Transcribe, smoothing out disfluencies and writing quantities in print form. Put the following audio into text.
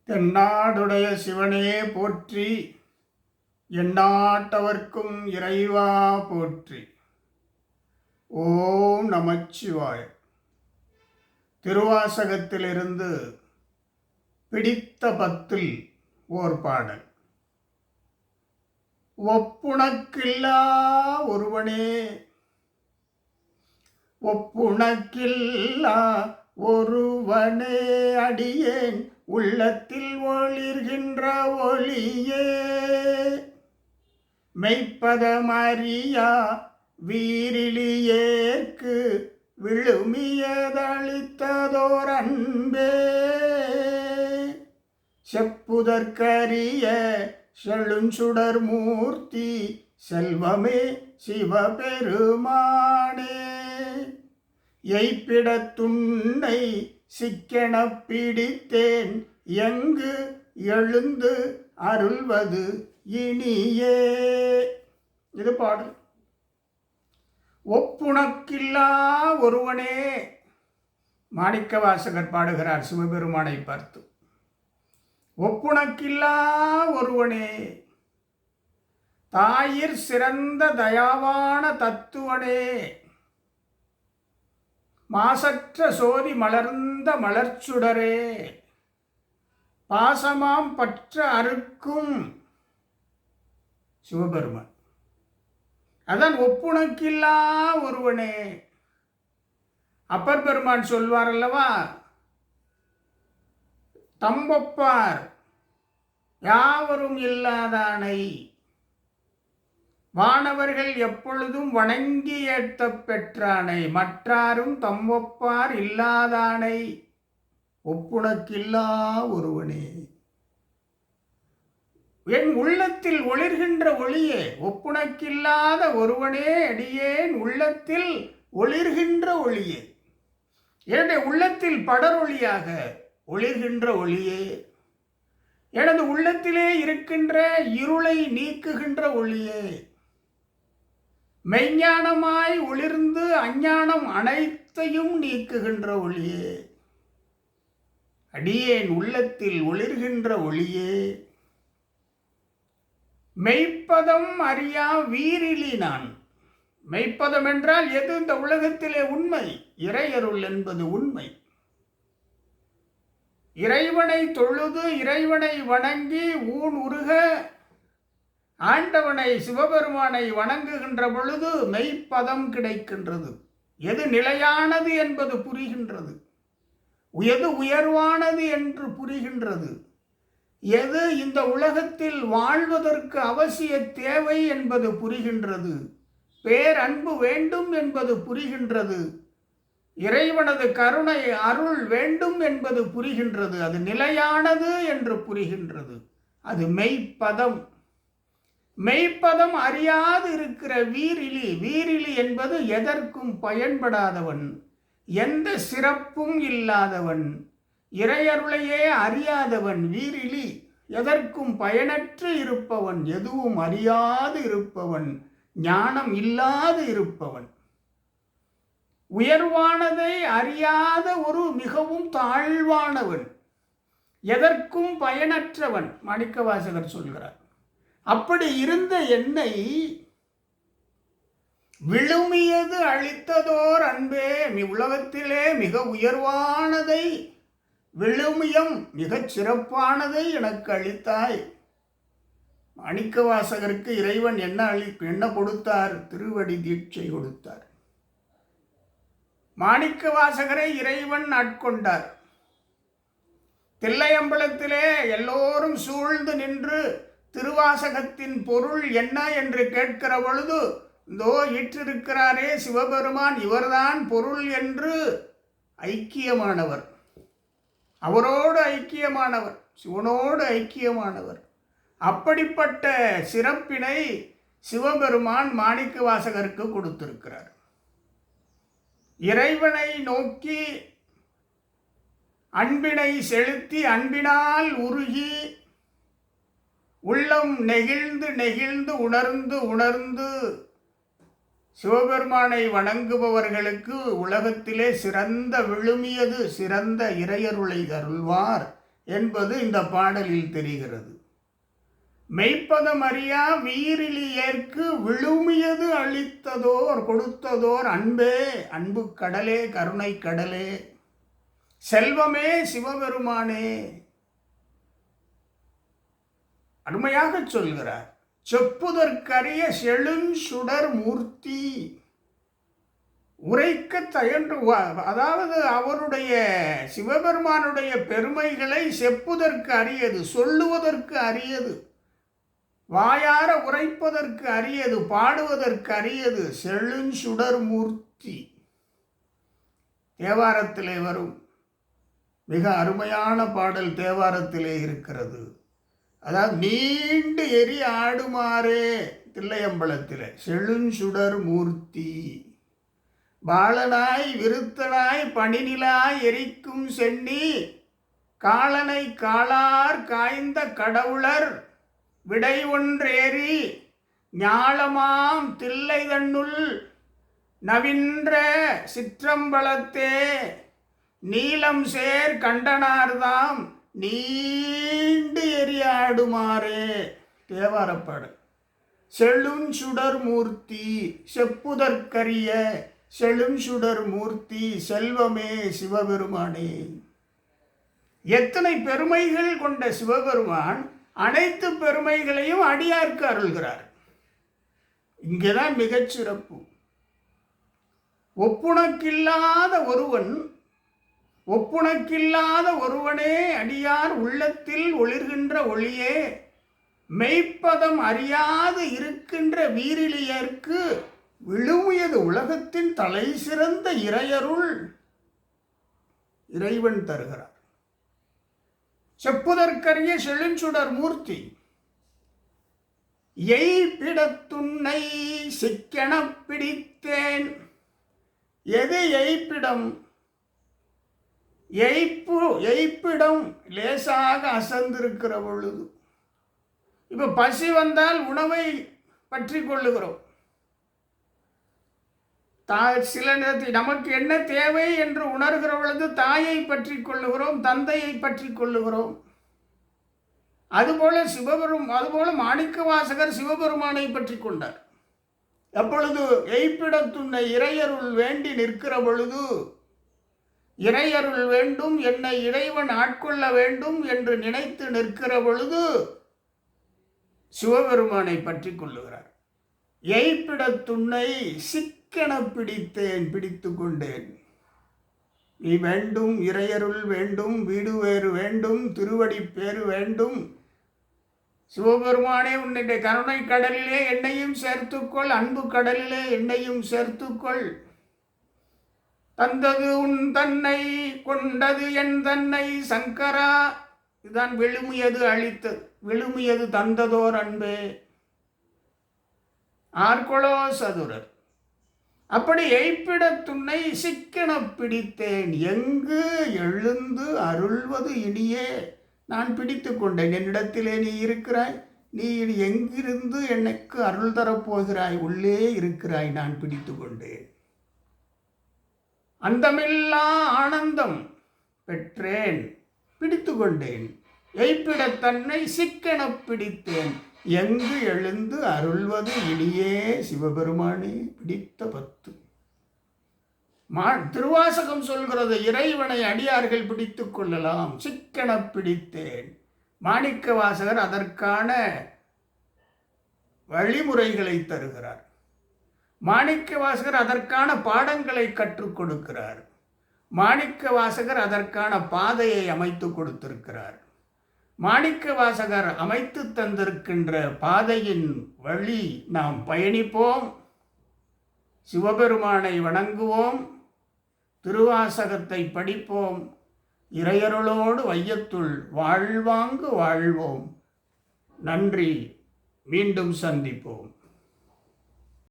தென்னாடுடைய சிவனே போற்றி, எந்நாட்டவர்க்கும் இறைவா போற்றி. ஓம் நமச்சிவாய. திருவாசகத்திலிருந்து பிடித்த பத்தில் ஓர் பாடல். ஒப்புணக்கில்லா ஒருவனே, ஒப்புணக்கில்லா ஒருவனே, அடியேன் உள்ளத்தில் ஒளிர்கின்ற ஒளியே, மெய்ப்பதமறியா வீரிலியேற்கு விழுமியதளித்ததோர் அன்பே, செப்புதற்கரிய செழுஞ்சுடர் மூர்த்தி செல்வமே சிவபெருமானே, எய்ப்பிடத்துன்னை சிக்கெனப் பிடித்தேன், எங்கு எழுந்து அருள்வது இனியே. இது பாடல். ஒப்புணக்கில்லா ஒருவனே, மாணிக்கவாசகர் பாடுகிறார் சிவபெருமானை பார்த்து. ஒப்புணக்கில்லா ஒருவனே, தாயிற் சிறந்த தயாவான தத்துவனே, மாசற்ற சோதி மலர்ந்த மலர்ச்சுடரே, பாசமாம் பற்ற அறுக்கும் சிவபெருமான். அதான் ஒப்புணக்கில்லா ஒருவனே. அப்பர் பெருமான் சொல்வார் அல்லவா, தம்பொப்பார் யாவரும் இல்லாதானை, வானவர்கள் எப்பொழுதும் வணங்கி ஏத்த பெற்றானை, மற்றாரும் தம்பொப்பார் இல்லாதானை, ஒப்புணக்கில்லா ஒருவனே. என் உள்ளத்தில் ஒளிர்கின்ற ஒளியே, ஒப்புணக்கில்லாத ஒருவனே, அடியேன் உள்ளத்தில் ஒளிர்கின்ற ஒளியே, என்னுடைய உள்ளத்தில் படரொளியாக ஒளிர்கின்ற ஒளியே, எனது உள்ளத்திலே இருக்கின்ற இருளை நீக்குகின்ற ஒளியே, மெய்ஞானமாய் ஒளிர்ந்து அஞ்ஞானம் அனைத்தையும் நீக்குகின்ற ஒளியே, அடியேன் உள்ளத்தில் ஒளிர்கின்ற ஒளியே, மெய்ப்பதம் அறியா வீரிலி நான். மெய்ப்பதம் என்றால் எது? இந்த உலகத்திலே உண்மை. இறையருள் என்பது உண்மை. இறைவனை தொழுது இறைவனை வணங்கி ஊன் உருக ஆண்டவனை சிவபெருமானை வணங்குகின்ற பொழுது மெய்ப்பதம் கிடைக்கின்றது. எது நிலையானது என்பது புரிகின்றது, எது உயர்வானது என்று புரிகின்றது, எது இந்த உலகத்தில் வாழ்வதற்கு அவசிய தேவை என்பது புரிகின்றது, பேரன்பு வேண்டும் என்பது புரிகின்றது, இறைவனது கருணை அருள் வேண்டும் என்பது புரிகின்றது, அது நிலையானது என்று புரிகின்றது. அது மெய்ப்பதம். மெய்ப்பதம் அறியாது இருக்கிற வீரிலி. வீரிலி என்பது எதற்கும் பயன்படாதவன், எந்த சிறப்பும் இல்லாதவன், இறையருளையே அறியாதவன். வீரிலி எதற்கும் பயனற்று இருப்பவன், எதுவும் அறியாது இருப்பவன், ஞானம் இல்லாது இருப்பவன், உயர்வானதை அறியாத ஒரு மிகவும் தாழ்வானவன், எதற்கும் பயனற்றவன். மாணிக்கவாசகர் சொல்கிறார். அப்படி இருந்த என்னை விழுமியது அளித்ததோர் அன்பே, உலகத்திலே மிக உயர்வானதை, விழுமியம் மிகச் சிறப்பானதை எனக்கு அளித்தாய். மாணிக்கவாசகருக்கு இறைவன் என்ன கொடுத்தார்? திருவடி தீட்சை கொடுத்தார். மாணிக்கவாசகரை இறைவன் ஆட்கொண்டார். தில்லையம்பலத்திலே எல்லோரும் சூழ்ந்து நின்று திருவாசகத்தின் பொருள் என்ன என்று கேட்கிற பொழுது, இதோ ஈற்றிருக்கிறாரே சிவபெருமான், இவர்தான் பொருள் என்று ஐக்கியமானவர், அவரோடு ஐக்கியமானவர், சிவனோடு ஐக்கியமானவர். அப்படிப்பட்ட சிறப்பினை சிவபெருமான் மாணிக்கவாசகருக்கு கொடுத்திருக்கிறார். இறைவனை நோக்கி அன்பினை செலுத்தி அன்பினால் உருகி உள்ளம் நெகிழ்ந்து நெகிழ்ந்து உணர்ந்து உணர்ந்து சிவபெருமானை வணங்குபவர்களுக்கு உலகத்திலே சிறந்த விழுமியது சிறந்த இறையருளை அருள்வார் என்பது இந்த பாடலில் தெரிகிறது. மெய்ப்பதம் அறியா வீரிலி ஏற்கு விழுமியது அளித்ததோர் கொடுத்ததோர் அன்பே, அன்பு கடலே, கருணை கடலே, செல்வமே, சிவபெருமானே. அருமையாக சொல்கிறார். செப்புதற்கரிய செழுஞ்சுடர் மூர்த்தி, உரைக்க தயன்று, அதாவது அவருடைய சிவபெருமானுடைய பெருமைகளை செப்புதற்கு அரியது, சொல்லுவதற்கு அரியது, வாயார உரைப்பதற்கு அரியது, பாடுவதற்கு அரியது. செழுஞ்சுடர் மூர்த்தி தேவாரத்திலே வரும் மிக அருமையான பாடல் தேவாரத்திலே இருக்கிறது. அதாவது நீண்டு எரி ஆடுமாறே தில்லையம்பலத்தில் செழுஞ்சுடர் மூர்த்தி, பாலனாய் விருத்தனாய் பணிநிலாய் எரிக்கும் சென்னி, காலனை காளார் காய்ந்த கடவுளர் விடை ஒன்றேறி, ஞாலமாம் தில்லை தன்னுள் நவின்ற சிற்றம்பலத்தே, நீலம் சேர் கண்டனார்தாம் நீண்டு எரியாடுமாறே. தேவாரப்பாடல். செழுஞ்சுடர் மூர்த்தி, செப்புதற்கரிய செழுஞ்சுடர் மூர்த்தி, செல்வமே, சிவபெருமானே. எத்தனை பெருமைகள் கொண்ட சிவபெருமான் அனைத்து பெருமைகளையும் அடியார்க்கு அருள்கிறார். இங்கேதான் மிகச்சிறப்பு. ஒப்புணக்கில்லாத ஒருவனே அடியார் உள்ளத்தில் ஒளிர்கின்ற ஒளியே, மெய்ப்பதம் அறியாது இருக்கின்ற வீரிலியர்க்கு விழுமியது உலகத்தின் தலை சிறந்த இறையருள் இறைவன் தருகிறார். செப்புதற்கரிய செழுஞ்சுடர் மூர்த்தி, எய்பிடத்துன்னை சிக்கென பிடித்தேன். எது எய்ப்பிடம்? எய்ப்பிடம் லேசாக அசந்திருக்கிற பொழுது, இப்போ பசி வந்தால் உணவை பற்றி கொள்ளுகிறோம். சில நேரத்தில் நமக்கு என்ன தேவை என்று உணர்கிற பொழுது தாயை பற்றி கொள்ளுகிறோம், தந்தையை பற்றி கொள்ளுகிறோம். அதுபோல மாணிக்கவாசகர் சிவபெருமானை பற்றி கொண்டார். எப்பொழுது எய்ப்பிடத்துன்னை இறையருள் வேண்டி நிற்கிற பொழுது, இறையருள் வேண்டும், என்னை இறைவன் ஆட்கொள்ள வேண்டும் என்று நினைத்து நிற்கிற பொழுது சிவபெருமானை பற்றி கொள்ளுகிறார். எய்ப்பிடத்துன்னை சிக்கென பிடித்தேன், பிடித்து கொண்டேன். நீ வேண்டும், இறையருள் வேண்டும், வீடு வேறு வேண்டும், திருவடி பேறு வேண்டும். சிவபெருமானே, உன்னுடைய கருணை கடலிலே என்னையும் சேர்த்துக்கொள், அன்பு கடலிலே என்னையும் சேர்த்துக்கொள். தந்தது உன் தன்னை, கொண்டது என் தன்னை சங்கரா. இதுதான் விழுமியது அளித்தது, விழுமியது தந்ததோர் அன்பே. ஆர்கொளோ சதுரர். அப்படி எய்ப்பிடத்துன்னை சிக்கென பிடித்தேன், எங்கு எழுந்து அருள்வது இனியே. நான் பிடித்து கொண்டேன், என்னிடத்திலே நீ இருக்கிறாய், நீ எங்கிருந்து எனக்கு அருள் தரப்போகிறாய், உள்ளே இருக்கிறாய், நான் பிடித்து கொண்டேன். அந்தமில்லா ஆனந்தம் பெற்றேன், பிடித்து கொண்டேன். எய்ப்பிடத்தன்னை சிக்கென பிடித்தேன், எங்கு எழுந்து அருள்வது இனியே. சிவபெருமானே பிடித்த பத்து. திருவாசகம் சொல்கிறது, இறைவனை அடியார்கள் பிடித்து கொள்ளலாம், சிக்கென பிடித்தேன். மாணிக்க வாசகர் அதற்கான வழிமுறைகளை தருகிறார். மாணிக்க வாசகர் அதற்கான பாடங்களை கற்றுக் கொடுக்கிறார். மாணிக்க வாசகர் அதற்கான பாதையை அமைத்து கொடுத்திருக்கிறார். மாணிக்க வாசகர் அமைத்து தந்திருக்கின்ற பாதையின் வழி நாம் பயணிப்போம், சிவபெருமானை வணங்குவோம், திருவாசகத்தை படிப்போம், இறையருளோடு வையத்துள் வாழ்வாங்கு வாழ்வோம். நன்றி. மீண்டும் சந்திப்போம்.